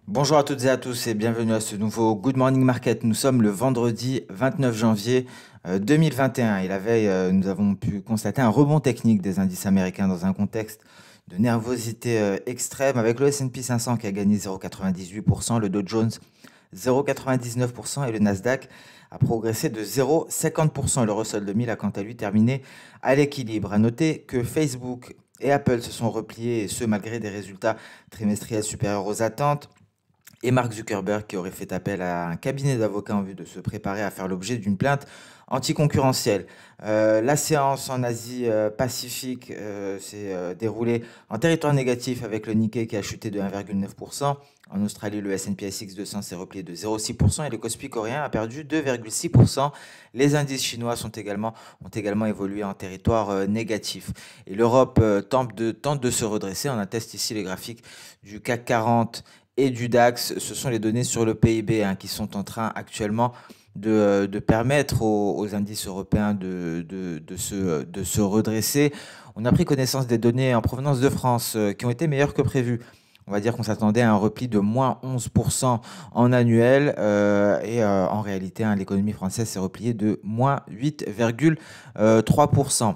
Bonjour à toutes et à tous et bienvenue à ce nouveau Good Morning Market. Nous sommes le vendredi 29 janvier 2021 et la veille, nous avons pu constater un rebond technique des indices américains dans un contexte de nervosité extrême avec le S&P 500 qui a gagné 0,98%, le Dow Jones 0,99% et le Nasdaq a progressé de 0,50%. Le Russell 2000 a quant à lui terminé à l'équilibre. À noter que Facebook et Apple se sont repliés et ce malgré des résultats trimestriels supérieurs aux attentes et Mark Zuckerberg qui aurait fait appel à un cabinet d'avocats en vue de se préparer à faire l'objet d'une plainte anticoncurrentielle. La séance en Asie-Pacifique s'est déroulée en territoire négatif avec le Nikkei qui a chuté de 1,9%. En Australie, le S&P SX 200 s'est replié de 0,6% et le Kospi coréen a perdu 2,6%. Les indices chinois ont également évolué en territoire négatif. Et l'Europe tente de se redresser. On atteste ici les graphiques du CAC 40 et du DAX. Ce sont les données sur le PIB qui sont en train actuellement de permettre aux indices européens de se redresser. On a pris connaissance des données en provenance de France qui ont été meilleures que prévu. On va dire qu'on s'attendait à un repli de moins 11% en annuel en réalité, l'économie française s'est repliée de moins 8,3%.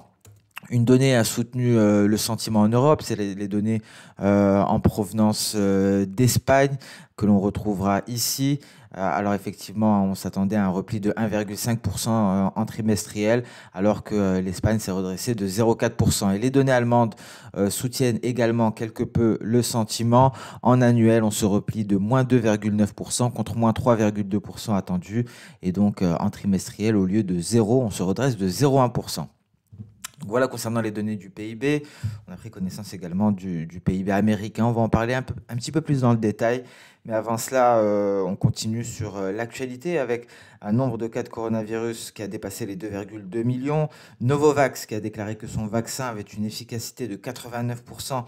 Une donnée a soutenu le sentiment en Europe, c'est les données en provenance d'Espagne que l'on retrouvera ici. Alors effectivement, on s'attendait à un repli de 1,5% en trimestriel, alors que l'Espagne s'est redressée de 0,4%. Et les données allemandes soutiennent également quelque peu le sentiment. En annuel, on se replie de moins 2,9% contre moins 3,2% attendu. Et donc en trimestriel, au lieu de 0, on se redresse de 0,1%. Donc voilà concernant les données du PIB. On a pris connaissance également du PIB américain. On va en parler un petit peu plus dans le détail. Mais avant cela, on continue sur l'actualité avec un nombre de cas de coronavirus qui a dépassé les 2,2 millions. Novavax qui a déclaré que son vaccin avait une efficacité de 89%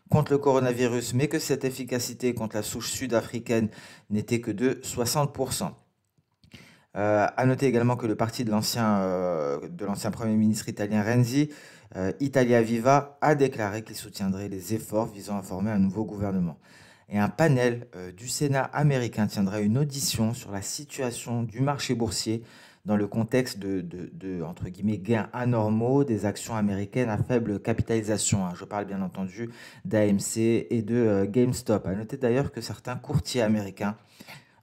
contre le coronavirus, mais que cette efficacité contre la souche sud-africaine n'était que de 60%. À noter également que le parti de l'ancien Premier ministre italien Renzi, Italia Viva, a déclaré qu'il soutiendrait les efforts visant à former un nouveau gouvernement. Et un panel du Sénat américain tiendra une audition sur la situation du marché boursier dans le contexte entre guillemets, gains anormaux des actions américaines à faible capitalisation. Je parle bien entendu d'AMC et de GameStop. À noter d'ailleurs que certains courtiers américains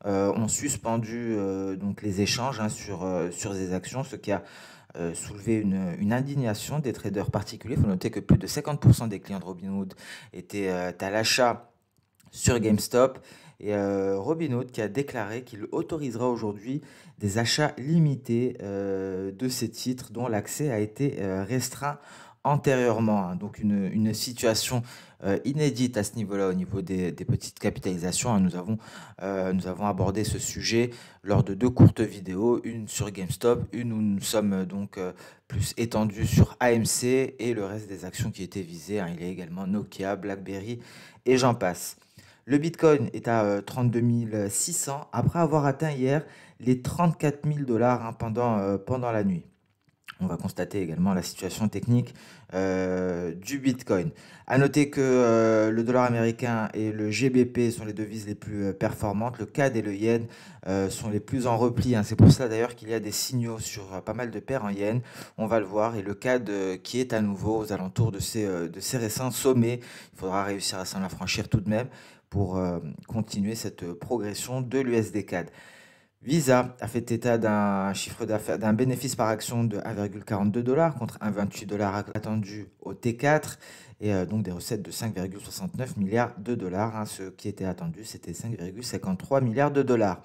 ont suspendu donc les échanges sur ces actions, ce qui a soulevé une indignation des traders particuliers. Il faut noter que plus de 50% des clients de Robinhood étaient à l'achat sur GameStop. Et Robinhood qui a déclaré qu'il autorisera aujourd'hui des achats limités de ces titres dont l'accès a été restreint antérieurement. Donc une situation inédite à ce niveau-là, au niveau des petites capitalisations. Nous avons abordé ce sujet lors de deux courtes vidéos, une sur GameStop, une où nous sommes donc plus étendus sur AMC et le reste des actions qui étaient visées. Il y a également Nokia, BlackBerry et j'en passe. Le Bitcoin est à 32 600 après avoir atteint hier les 34 000 dollars pendant la nuit. On va constater également la situation technique du Bitcoin. À noter que le dollar américain et le GBP sont les devises les plus performantes. Le CAD et le yen sont les plus en repli. C'est pour ça d'ailleurs qu'il y a des signaux sur pas mal de paires en yen. On va le voir. Et le CAD qui est à nouveau aux alentours de ces récents sommets. Il faudra réussir à s'en affranchir tout de même pour continuer cette progression de l'USD CAD. Visa a fait état d'un chiffre d'affaires, d'un bénéfice par action de 1,42 dollars contre 1,28 dollars attendu au T4 et donc des recettes de 5,69 milliards de dollars. Ce qui était attendu, c'était 5,53 milliards de dollars.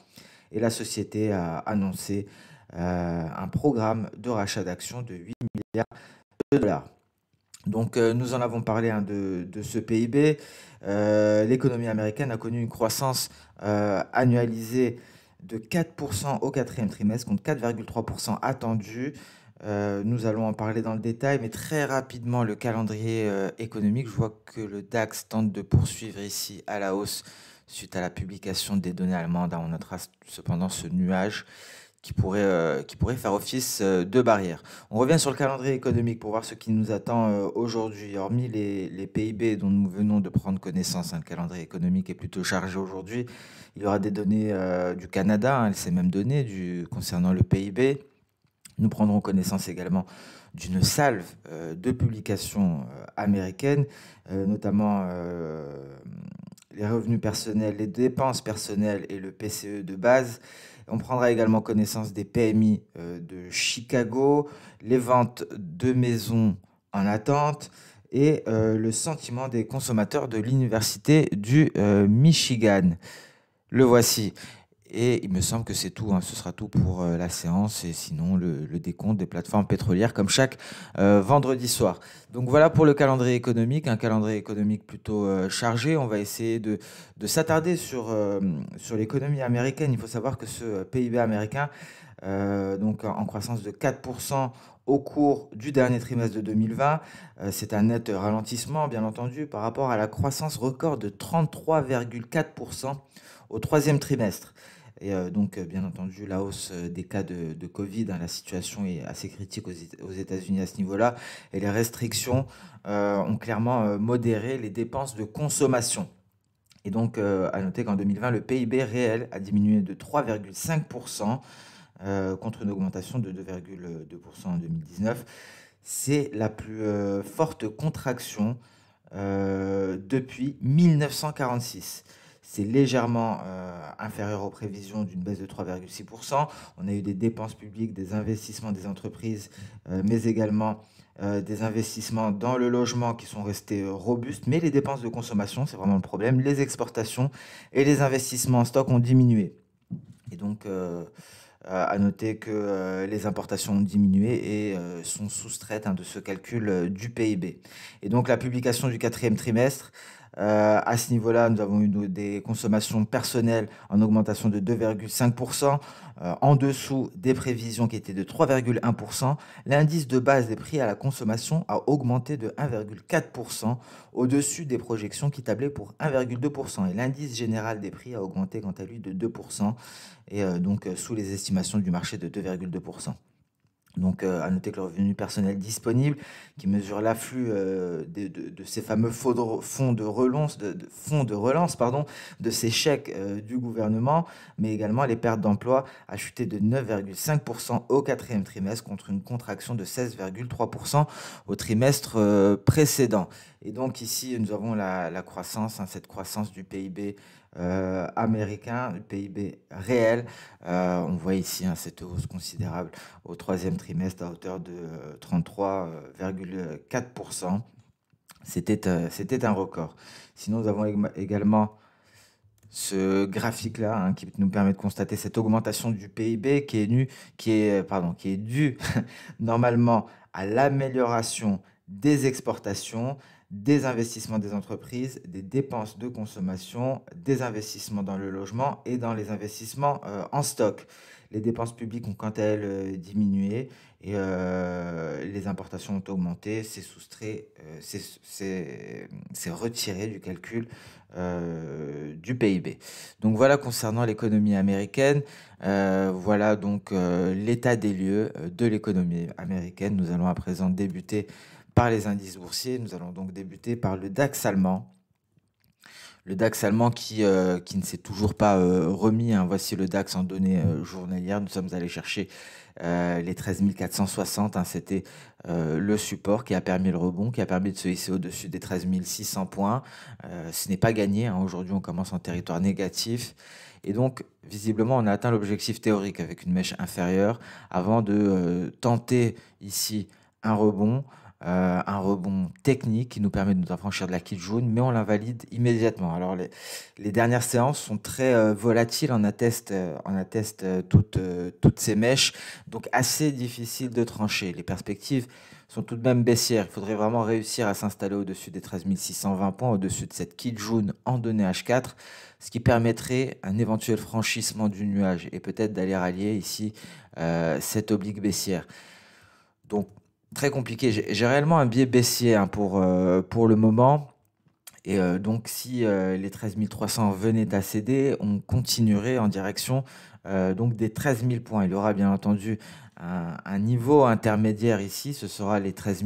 Et la société a annoncé un programme de rachat d'actions de 8 milliards de dollars. Donc nous en avons parlé de ce PIB. L'économie américaine a connu une croissance annualisée de 4% au quatrième trimestre contre 4,3% attendu. Nous allons en parler dans le détail, mais très rapidement, le calendrier économique. Je vois que le DAX tente de poursuivre ici à la hausse suite à la publication des données allemandes. On notera cependant ce nuage qui pourrait faire office de barrière. On revient sur le calendrier économique pour voir ce qui nous attend aujourd'hui. Hormis les PIB dont nous venons de prendre connaissance, hein, le calendrier économique est plutôt chargé aujourd'hui. Il y aura des données du Canada, hein, ces mêmes données concernant le PIB. Nous prendrons connaissance également d'une salve de publications américaines, notamment les revenus personnels, les dépenses personnelles et le PCE de base. On prendra également connaissance des PMI de Chicago, les ventes de maisons en attente et le sentiment des consommateurs de l'Université du Michigan. Le voici. Et il me semble que c'est tout, hein. Ce sera tout pour la séance et sinon le décompte des plateformes pétrolières comme chaque vendredi soir. Donc voilà pour le calendrier économique, un calendrier économique plutôt chargé. On va essayer de s'attarder sur l'économie américaine. Il faut savoir que ce PIB américain, donc en croissance de 4% au cours du dernier trimestre de 2020, c'est un net ralentissement bien entendu par rapport à la croissance record de 33,4% au troisième trimestre. Et donc, bien entendu, la hausse des cas de Covid, hein, la situation est assez critique aux États-Unis à ce niveau-là. Et les restrictions ont clairement modéré les dépenses de consommation. Et donc, à noter qu'en 2020, le PIB réel a diminué de 3,5% contre une augmentation de 2,2% en 2019. C'est la plus forte contraction depuis 1946. C'est légèrement inférieur aux prévisions d'une baisse de 3,6%. On a eu des dépenses publiques, des investissements des entreprises, mais également des investissements dans le logement qui sont restés robustes. Mais les dépenses de consommation, c'est vraiment le problème. Les exportations et les investissements en stock ont diminué. Et donc, à noter que les importations ont diminué et sont soustraites, hein, de ce calcul du PIB. Et donc, la publication du quatrième trimestre, à ce niveau-là, nous avons eu des consommations personnelles en augmentation de 2,5%, en dessous des prévisions qui étaient de 3,1%. L'indice de base des prix à la consommation a augmenté de 1,4%, au-dessus des projections qui tablaient pour 1,2%. Et l'indice général des prix a augmenté quant à lui de 2%, et donc sous les estimations du marché de 2,2%. Donc, à noter que le revenu personnel disponible, qui mesure l'afflux de ces fameux fonds de relance, pardon, de ces chèques du gouvernement, mais également les pertes d'emploi, a chuté de 9,5% au quatrième trimestre contre une contraction de 16,3% au trimestre précédent. Et donc ici, nous avons la croissance, hein, cette croissance du PIB américain, du PIB réel. On voit ici, hein, cette hausse considérable au troisième trimestre à hauteur de 33,4%. C'était un record. Sinon, nous avons également ce graphique-là, hein, qui nous permet de constater cette augmentation du PIB qui est due normalement à l'amélioration des exportations, des investissements des entreprises, des dépenses de consommation, des investissements dans le logement et dans les investissements en stock. Les dépenses publiques ont quant à elles diminué et les importations ont augmenté. C'est soustrait, c'est retiré du calcul du PIB. Donc voilà concernant l'économie américaine. Voilà donc l'état des lieux de l'économie américaine. Nous allons à présent débuter par les indices boursiers. Nous allons donc débuter par le DAX allemand. Le DAX allemand qui ne s'est toujours pas remis, hein. Voici le DAX en données journalières. Nous sommes allés chercher les 13 460. Hein. C'était le support qui a permis le rebond, qui a permis de se hisser au-dessus des 13 600 points. Ce n'est pas gagné, hein. Aujourd'hui, on commence en territoire négatif. Et donc, visiblement, on a atteint l'objectif théorique avec une mèche inférieure avant de tenter ici un rebond technique qui nous permet de nous affranchir de la quille jaune, mais on l'invalide immédiatement. Alors, les dernières séances sont très volatiles, on atteste toutes ces mèches, donc assez difficile de trancher. Les perspectives sont tout de même baissières. Il faudrait vraiment réussir à s'installer au-dessus des 13 620 points, au-dessus de cette quille jaune en données H4, ce qui permettrait un éventuel franchissement du nuage et peut-être d'aller rallier ici cette oblique baissière. Donc, très compliqué. J'ai réellement un biais baissier, hein, pour le moment. Et donc, si les 13 300 venaient à céder, on continuerait en direction donc des 13 000 points. Il y aura bien entendu un niveau intermédiaire ici, ce sera les 13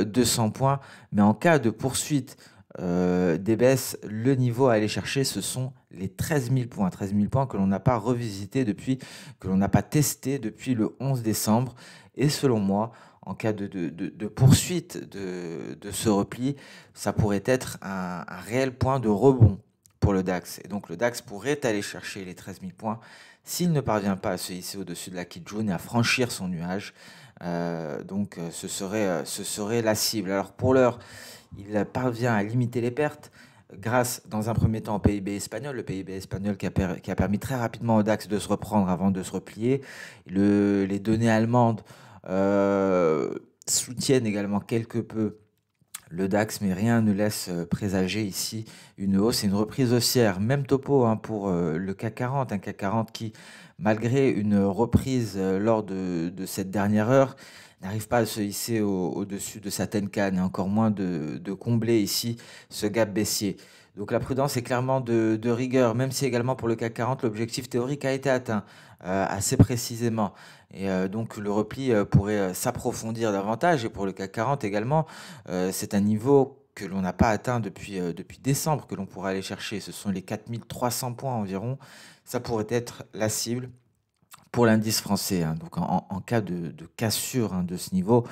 200 points, mais en cas de poursuite des baisses, le niveau à aller chercher, ce sont les 13 000 points. 13 000 points que l'on n'a pas revisité depuis, que l'on n'a pas testé depuis le 11 décembre. Et selon moi, en cas de poursuite de ce repli, ça pourrait être un réel point de rebond pour le DAX. Et donc le DAX pourrait aller chercher les 13 000 points s'il ne parvient pas à se hisser au-dessus de la Kijun et à franchir son nuage. Ce serait la cible. Alors pour l'heure, il parvient à limiter les pertes grâce, dans un premier temps, au PIB espagnol. Le PIB espagnol qui a permis très rapidement au DAX de se reprendre avant de se replier. Les données allemandes soutiennent également quelque peu le DAX, mais rien ne laisse présager ici une hausse et une reprise haussière. Même topo pour le CAC 40, un CAC 40 qui, malgré une reprise lors de cette dernière heure, n'arrive pas à se hisser au-dessus de sa Tenkan et encore moins de combler ici ce gap baissier. Donc la prudence est clairement de rigueur, même si également pour le CAC 40, l'objectif théorique a été atteint assez précisément. Et donc le repli pourrait s'approfondir davantage. Et pour le CAC 40 également, c'est un niveau que l'on n'a pas atteint depuis décembre, que l'on pourra aller chercher. Ce sont les 4300 points environ. Ça pourrait être la cible pour l'indice français. Donc en cas de cassure de ce niveau,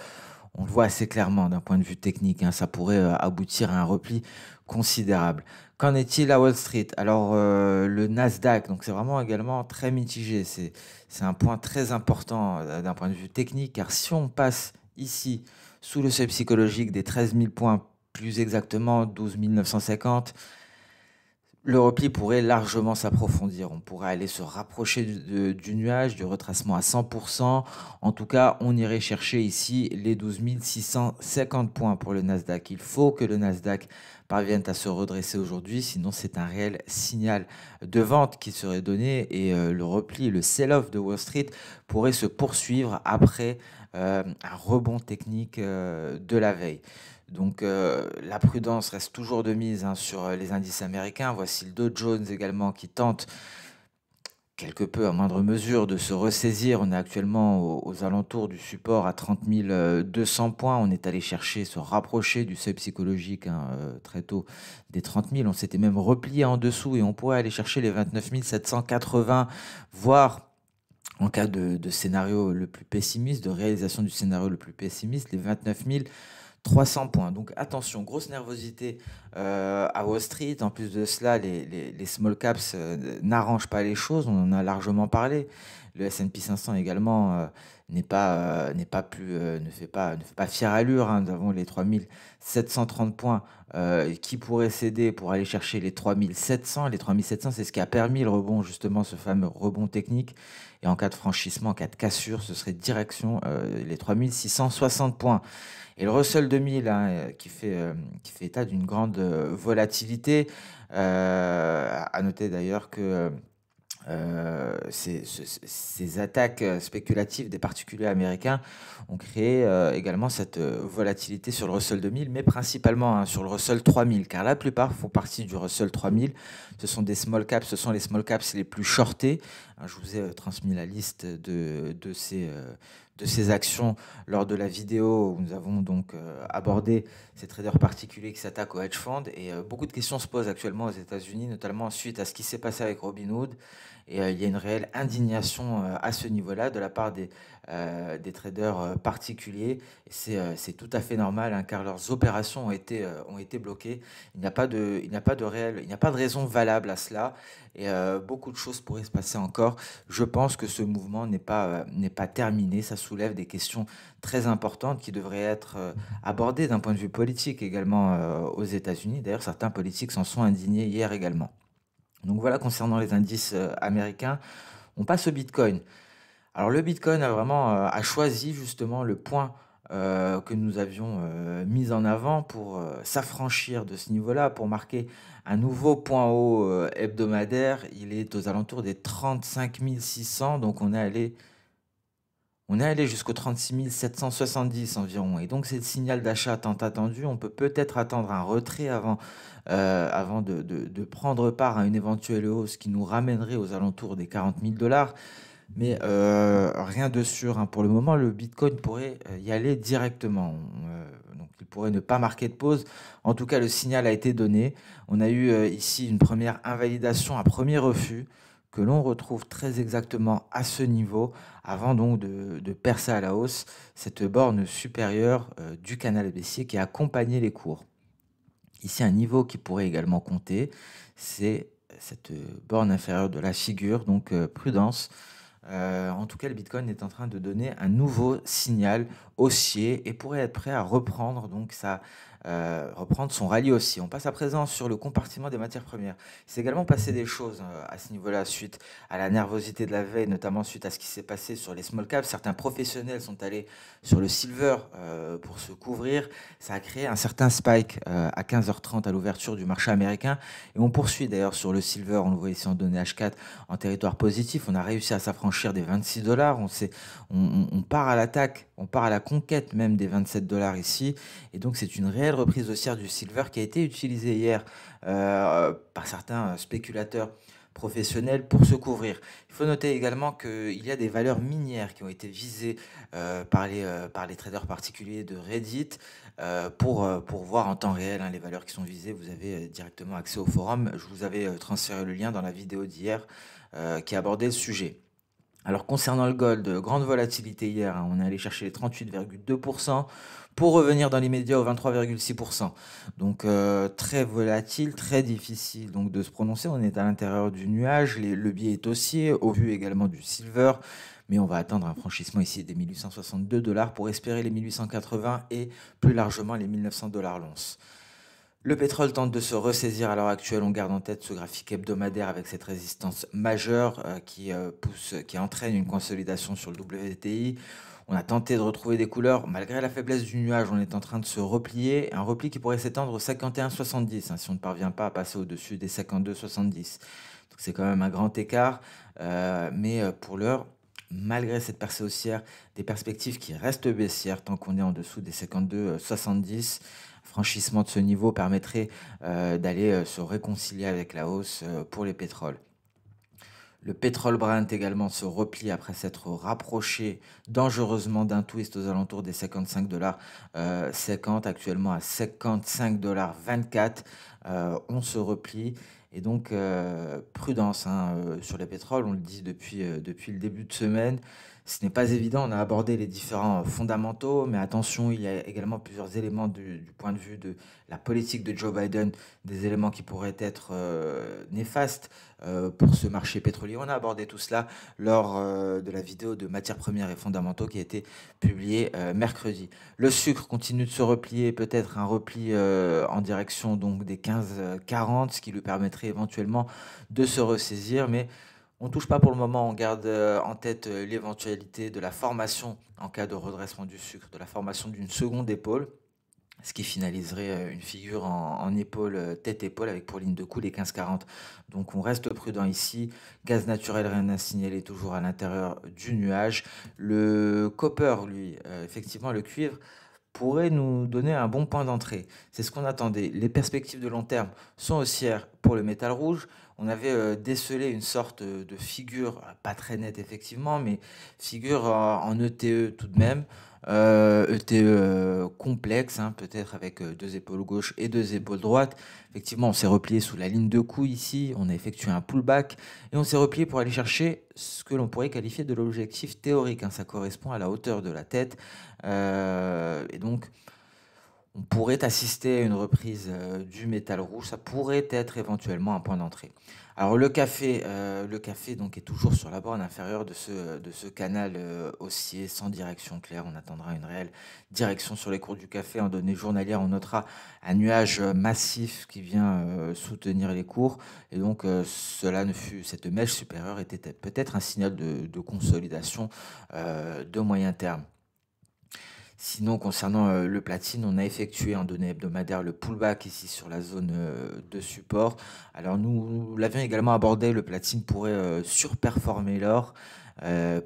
on le voit assez clairement d'un point de vue technique. Ça pourrait aboutir à un repli considérable. Qu'en est-il à Wall Street? Alors le Nasdaq, donc c'est vraiment également très mitigé. C'est un point très important d'un point de vue technique, car si on passe ici sous le seuil psychologique des 13 000 points, plus exactement 12 950, le repli pourrait largement s'approfondir. On pourrait aller se rapprocher du nuage, du retracement à 100%. En tout cas, on irait chercher ici les 12 650 points pour le Nasdaq. Il faut que le Nasdaq parvienne à se redresser aujourd'hui, sinon c'est un réel signal de vente qui serait donné et le repli, le sell-off de Wall Street pourrait se poursuivre après un rebond technique de la veille. Donc la prudence reste toujours de mise sur les indices américains. Voici le Dow Jones également qui tente quelque peu à moindre mesure de se ressaisir. On est actuellement aux alentours du support à 30 200 points. On est allé chercher, se rapprocher du seuil psychologique très tôt des 30 000. On s'était même replié en dessous et on pourrait aller chercher les 29 780, voire en cas de scénario le plus pessimiste, de réalisation du scénario le plus pessimiste, les 29 300 points. Donc attention, grosse nervosité à Wall Street. En plus de cela, les small caps n'arrangent pas les choses. On en a largement parlé. Le S&P 500 également ne fait pas fière allure. Nous avons les 3730 points qui pourraient céder pour aller chercher les 3700. Les 3700, c'est ce qui a permis le rebond, justement, ce fameux rebond technique. Et en cas de franchissement, en cas de cassure, ce serait direction les 3660 points. Et le Russell 2000 qui fait état d'une grande volatilité. À noter d'ailleurs que ces attaques spéculatives des particuliers américains ont créé également cette volatilité sur le Russell 2000, mais principalement sur le Russell 3000, car la plupart font partie du Russell 3000. Ce sont des small caps, ce sont les small caps les plus shortés. Je vous ai transmis la liste de ces actions lors de la vidéo où nous avons donc abordé ces traders particuliers qui s'attaquent aux hedge funds. Et beaucoup de questions se posent actuellement aux États-Unis, notamment suite à ce qui s'est passé avec Robinhood. Et il y a une réelle indignation à ce niveau-là de la part des traders particuliers. Et c'est tout à fait normal, car leurs opérations ont été bloquées. Il n'y a pas de raison valable à cela. Et beaucoup de choses pourraient se passer encore. Je pense que ce mouvement n'est pas terminé. Ça soulève des questions très importantes qui devraient être abordées d'un point de vue politique également aux États-Unis. D'ailleurs, certains politiques s'en sont indignés hier également. Donc voilà concernant les indices américains. On passe au Bitcoin. Alors le Bitcoin a choisi justement le point que nous avions mis en avant pour s'affranchir de ce niveau-là, pour marquer un nouveau point haut hebdomadaire. Il est aux alentours des 35 600, donc on est allé On est allé jusqu'aux 36 770 environ. Et donc, c'est le signal d'achat tant attendu. On peut peut-être attendre un retrait avant de prendre part à une éventuelle hausse qui nous ramènerait aux alentours des 40 000 $. Mais rien de sûr, hein. Pour le moment, le Bitcoin pourrait y aller directement. Donc, il pourrait ne pas marquer de pause. En tout cas, le signal a été donné. On a eu ici une première invalidation, un premier refus que l'on retrouve très exactement à ce niveau, avant donc de percer à la hausse cette borne supérieure du canal baissier qui accompagnait les cours. Ici, un niveau qui pourrait également compter, c'est cette borne inférieure de la figure, donc prudence. En tout cas, le Bitcoin est en train de donner un nouveau signal haussier et pourrait être prêt à reprendre reprendre son rallye haussier. On passe à présent sur le compartiment des matières premières. Il s'est également passé des choses à ce niveau-là suite à la nervosité de la veille, notamment suite à ce qui s'est passé sur les small caps. Certains professionnels sont allés sur le silver pour se couvrir. Ça a créé un certain spike à 15h30 à l'ouverture du marché américain. Et on poursuit d'ailleurs sur le silver, on le voit ici en données H4, en territoire positif. On a réussi à s'affranchir des 26 $. On part à l'attaque, on part à la conquête même des 27 $ ici. Et donc, c'est une réelle reprise haussière du silver qui a été utilisée hier par certains spéculateurs professionnels pour se couvrir. Il faut noter également qu'il y a des valeurs minières qui ont été visées par les traders particuliers de Reddit pour voir en temps réel, hein, les valeurs qui sont visées. Vous avez directement accès au forum. Je vous avais transféré le lien dans la vidéo d'hier qui abordait le sujet. Alors concernant le gold, grande volatilité hier, hein, on est allé chercher les 38,2% pour revenir dans l'immédiat aux 23,6%. Donc très volatile, très difficile donc de se prononcer. On est à l'intérieur du nuage, le biais est haussier, au vu également du silver. Mais on va attendre un franchissement ici des 1862 $ pour espérer les 1880 et plus largement les 1900 $ l'once. Le pétrole tente de se ressaisir à l'heure actuelle. On garde en tête ce graphique hebdomadaire avec cette résistance majeure qui entraîne une consolidation sur le WTI. On a tenté de retrouver des couleurs. Malgré la faiblesse du nuage, on est en train de se replier. Un repli qui pourrait s'étendre aux 51,70 hein, si on ne parvient pas à passer au-dessus des 52,70. Donc c'est quand même un grand écart. Mais pour l'heure, malgré cette percée haussière, des perspectives qui restent baissières tant qu'on est en dessous des 52,70. Franchissement de ce niveau permettrait d'aller se réconcilier avec la hausse pour les pétroles. Le pétrole Brent également se replie après s'être rapproché dangereusement d'un twist aux alentours des 55 $ 50, actuellement à 55 $ 24. On se replie et donc prudence hein, sur les pétroles, on le dit depuis le début de semaine. Ce n'est pas évident, on a abordé les différents fondamentaux, mais attention, il y a également plusieurs éléments du point de vue de la politique de Joe Biden, des éléments qui pourraient être néfastes pour ce marché pétrolier. On a abordé tout cela lors de la vidéo de matières premières et fondamentaux qui a été publiée mercredi. Le sucre continue de se replier, peut-être un repli en direction donc des 15,40, ce qui lui permettrait éventuellement de se ressaisir, mais on ne touche pas pour le moment, on garde en tête l'éventualité de la formation en cas de redressement du sucre, de la formation d'une seconde épaule, ce qui finaliserait une figure en épaule, tête-épaule, avec pour ligne de coup les 15,40. Donc on reste prudent ici. Gaz naturel, rien à signaler, toujours à l'intérieur du nuage. Le copper, lui, effectivement, le cuivre, pourrait nous donner un bon point d'entrée. C'est ce qu'on attendait. Les perspectives de long terme sont haussières pour le métal rouge. On avait décelé une sorte de figure, pas très nette effectivement, mais figure en ETE tout de même. ETE complexe, hein, peut-être avec deux épaules gauche et deux épaules droite. Effectivement, on s'est replié sous la ligne de coup ici, on a effectué un pullback et on s'est replié pour aller chercher ce que l'on pourrait qualifier de l'objectif théorique, hein. Ça correspond à la hauteur de la tête. Et donc, on pourrait assister à une reprise du métal rouge. Ça pourrait être éventuellement un point d'entrée. Alors le café donc est toujours sur la borne inférieure de ce canal haussier sans direction claire. On attendra une réelle direction sur les cours du café. En données journalières, on notera un nuage massif qui vient soutenir les cours. Et donc cette mèche supérieure était peut-être un signal de consolidation de moyen terme. Sinon, concernant le platine, on a effectué en données hebdomadaires le pullback ici sur la zone de support. Alors nous l'avions également abordé, le platine pourrait surperformer l'or.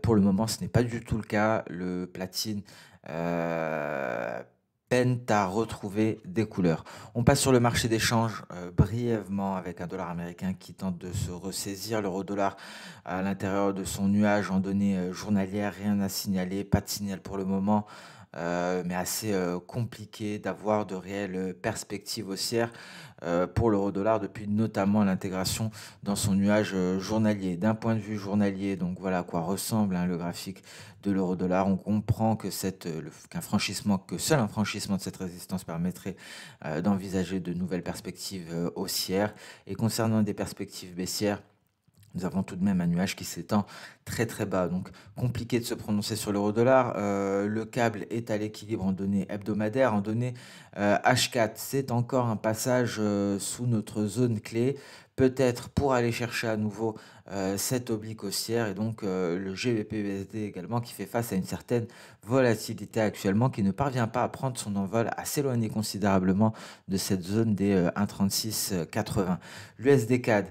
Pour le moment, ce n'est pas du tout le cas. Le platine peine à retrouver des couleurs. On passe sur le marché d'échange brièvement avec un dollar américain qui tente de se ressaisir. L'euro-dollar à l'intérieur de son nuage en données journalières, rien à signaler, pas de signal pour le moment. Mais assez compliqué d'avoir de réelles perspectives haussières pour l'euro-dollar depuis notamment l'intégration dans son nuage journalier. D'un point de vue journalier, donc voilà à quoi ressemble le graphique de l'euro-dollar. On comprend que que seul un franchissement de cette résistance permettrait d'envisager de nouvelles perspectives haussières. Et concernant des perspectives baissières, nous avons tout de même un nuage qui s'étend très très bas. Donc compliqué de se prononcer sur l'euro-dollar. Le câble est à l'équilibre en données hebdomadaires. En données H4, c'est encore un passage sous notre zone clé. Peut-être pour aller chercher à nouveau cette oblique haussière. Et donc le GBP-USD également qui fait face à une certaine volatilité actuellement, qui ne parvient pas à prendre son envol, à s'éloigner considérablement de cette zone des 1,3680. L'USD CAD.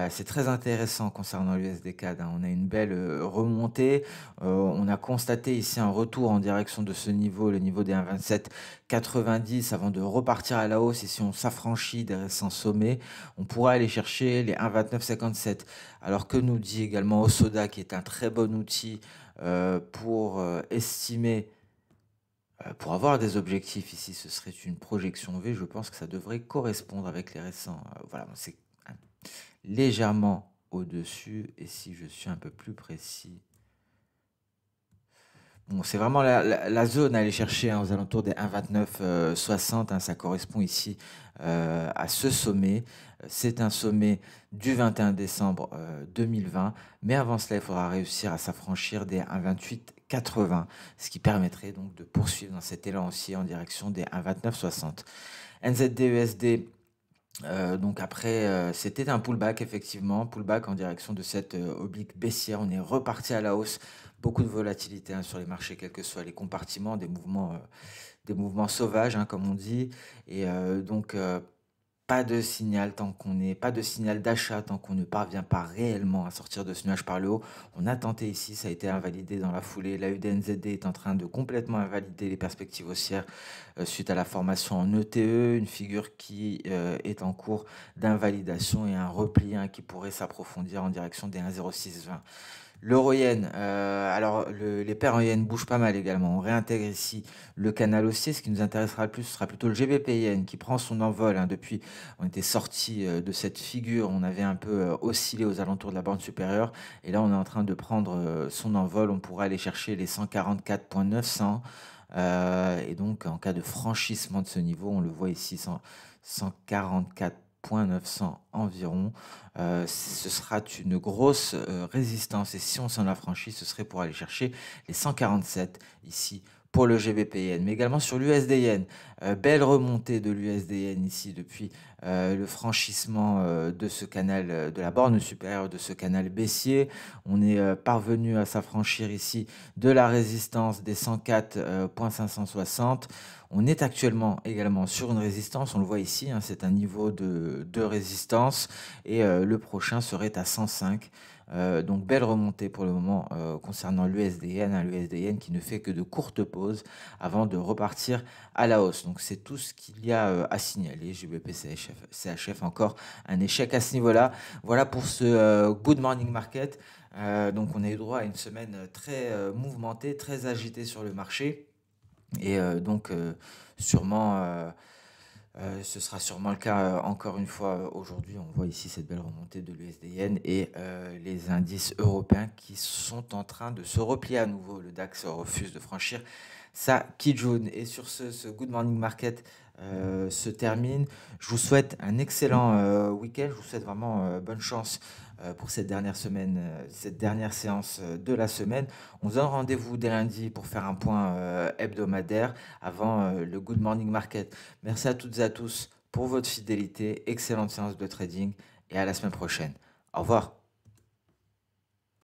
C'est très intéressant concernant l'USD CAD, hein. On a une belle remontée. On a constaté ici un retour en direction de ce niveau, le niveau des 1,2790, avant de repartir à la hausse. Et si on s'affranchit des récents sommets, on pourra aller chercher les 1,2957. Alors que nous dit également Osoda, qui est un très bon outil pour estimer, pour avoir des objectifs ici, ce serait une projection V. Je pense que ça devrait correspondre avec les récents. Voilà, c'est légèrement au-dessus. Et si je suis un peu plus précis, bon, c'est vraiment la zone à aller chercher, hein, aux alentours des 1,2960, hein, ça correspond ici à ce sommet. C'est un sommet du 21 décembre 2020, mais avant cela, il faudra réussir à s'affranchir des 1,2880, ce qui permettrait donc de poursuivre dans cet élan haussier en direction des 1,2960. NZD-USD. Donc après, c'était un pullback effectivement, pullback en direction de cette oblique baissière. On est reparti à la hausse, beaucoup de volatilité sur les marchés, quels que soient les compartiments, des mouvements sauvages, hein, comme on dit. Et donc pas de signal pas de signal d'achat tant qu'on ne parvient pas réellement à sortir de ce nuage par le haut. On a tenté ici, ça a été invalidé dans la foulée. La UDNZD est en train de complètement invalider les perspectives haussières suite à la formation en ETE, une figure qui est en cours d'invalidation et un repli, hein, qui pourrait s'approfondir en direction des 1,0620. L'euro-yen, alors les paires en yen bougent pas mal également. On réintègre ici le canal haussier. Ce qui nous intéressera le plus, ce sera plutôt le GBP yen qui prend son envol, hein, depuis. On était sorti de cette figure, on avait un peu oscillé aux alentours de la bande supérieure. Et là, on est en train de prendre son envol. On pourrait aller chercher les 144,900. Et donc, en cas de franchissement de ce niveau, on le voit ici, 144,900 environ. Ce sera une grosse résistance. Et si on s'en affranchit, ce serait pour aller chercher les 147 ici pour le GBP yen, mais également sur l'USD yen. Belle remontée de l'USD yen ici depuis le franchissement de ce canal, de la borne supérieure de ce canal baissier. On est parvenu à s'affranchir ici de la résistance des 104,560. On est actuellement également sur une résistance, on le voit ici, hein, c'est un niveau de résistance. Et le prochain serait à 105. Donc belle remontée pour le moment concernant l'USD-Yen, hein, l'USD-Yen qui ne fait que de courtes pauses avant de repartir à la hausse. Donc c'est tout ce qu'il y a à signaler. GBP CHF, encore un échec à ce niveau-là. Voilà pour ce Good Morning Market. Donc on a eu droit à une semaine très mouvementée, très agitée sur le marché. Et donc sûrement... ce sera sûrement le cas encore une fois aujourd'hui. On voit ici cette belle remontée de l'USD-Yen et les indices européens qui sont en train de se replier à nouveau. Le DAX refuse de franchir sa Kijun. Et sur ce Good Morning Market se termine. Je vous souhaite un excellent week-end. Je vous souhaite vraiment bonne chance pour cette dernière semaine, cette dernière séance de la semaine. On se donne rendez-vous dès lundi pour faire un point hebdomadaire avant le Good Morning Market. Merci à toutes et à tous pour votre fidélité. Excellente séance de trading et à la semaine prochaine. Au revoir.